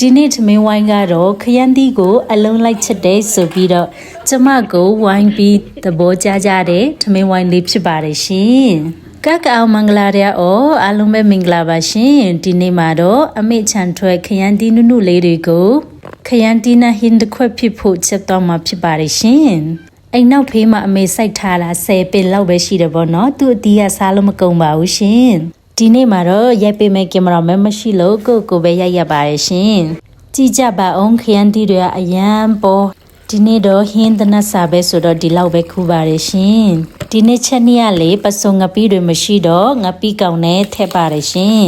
ဒီနေ့ထမင်းဝိုင်းကတော့ခရမ်းသီးကိုအလုံးလိုက်ချက်တဲ့ဆိုပြီးတော့ကျမကိုဝိုင်းပြီးသဘောကျကြတဲ့ထမင်းဝိုင်းလေးဖြစ်ပါတယ်ရှင်ကကအောင်မင်္ဂလာရအောအားလုံးပဲမင်္ဂလာပါရှင်ဒီနေ့မှာတော့အမေချန်ထွက်ခရမ်းသီးနုနုလေးတွေကိုခရမ်းသီးနဲ့ဟင်းတစ်ခွက်ဖြစ်ဖို့ချက်တော့မှာဖြစ်ပါတယ်ရှင်အိမ်နောက်ဖေးမှာအမေစိုက်ထားတာ10ပင်လောက်ပဲရှိတယ်ပေါ့နော်သူ့အတီးကစားလို့မကုန်ပါဘူးရှင်ဒီနေ့မှာတော့ရိုက်ပေးမယ့်ကင်မရာမဲမရှိလို့ကိုပဲရိုက်ရပါတယ်ရှင်ကြည့်ကြပါအောင်ခရမ်းသီးတွေကအရန်ပေါ်ဒီနေ့တော့ဟင်းသနတ်စာပဲဆိုတော့ဒီလောက်ပဲခူးပါတယ်ရှင်ဒီနေ့ချက်နေ့ကလေပစုံငပီးတွေမရှိတော့ငပီးကောင်နဲ့ထည့်ပါတယ်ရှင်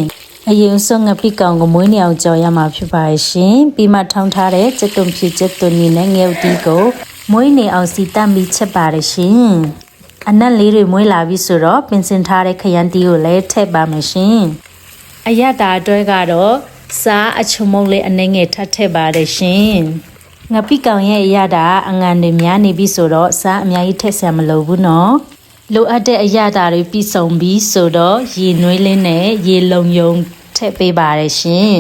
အရင်ဆုံးငပီးကောင်ကိုမွေးနေအောင်ကြော်ရမှာဖြစ်ပါတယ်ရှင်ပြီးမှထောင်းထားတဲ့စက်တုံဖြူချက်သွင်းနဲ့ငဲဥတီးကိုမွေးနေအောင်စီတတ်ပြီးချက်ပါတယ်ရှင်အနက်လေးတွေမွေးလာပြီဆိုတော့ပင်စင်ထားတဲ့ခရမ်းသီးကိုလည်းထည့်ပါမယ်ရှင်အရတာအတွက်ကတော့စားအချုံမုံလေးအနှဲငယ်ထပ်ထည့်ပါတယ်ရှင်ငပိကောင်ရဲ့အရတာအငံတွေများနေပြီဆိုတော့စားအများကြီးထည့်ဆံမလိုဘူးနော်လိုအပ်တဲ့အရတာတွေပြည့်စုံပြီဆိုတော့ရေနွေးလင်းနဲ့ရေလုံယုံထည့်ပေးပါတယ်ရှင်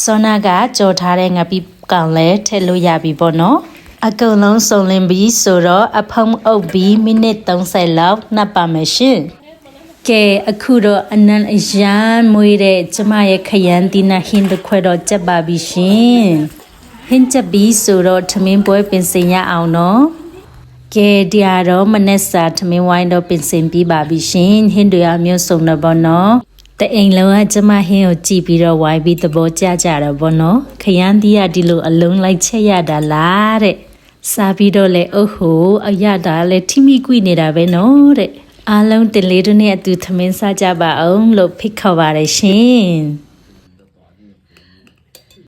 စောနာကကြော်ထားတဲ့ငပိကောင်လည်းထည့်လို့ရပြီပေါ့နော်အကုန်လုံးစုံလင်ပြီဆိုတော့အဖုံးအုပ်ပြီးမိနစ်30လောက်နှပ်ပါမယ်ရှင်ကဲအခုတော့အနံအရန်မွေးတဲ့ကျမရဲ့ခရမ်းသီးနဲ့ဟင်းတစ်ခွက်တော့ကြက်ပါပြီရှင်ဟင်းချက်ပြီးဆိုတော့ထမင်းပွဲပင်စင်ရအောင်နော်ကဲဒီကတော့မနက်စာထမင်းဝိုင်းတော့ပင်စင်ပြီးပါပြီရှင်ဟင်းတွေအမျိုးစုံတော့ဘောနော်တအိမ်လုံးကကျမဟင်းကိုကြည့်ပြီးတော့ဝိုင်းပြီးသဘောကျကြတော့ဘောနော်ခရမ်းသီးကဒီလိုအလုံးလိုက်ချက်ရတာလားတဲ့စားပြီးတော့လေအိုးဟိုအရတာလေထိမိကွိနေတာပဲနော်တဲ့အားလုံးတင်လေးတို့နဲ့အတူသမင်းစားကြပါအောင်လို့ဖိတ်ခေါ်ပါတယ်ရှင်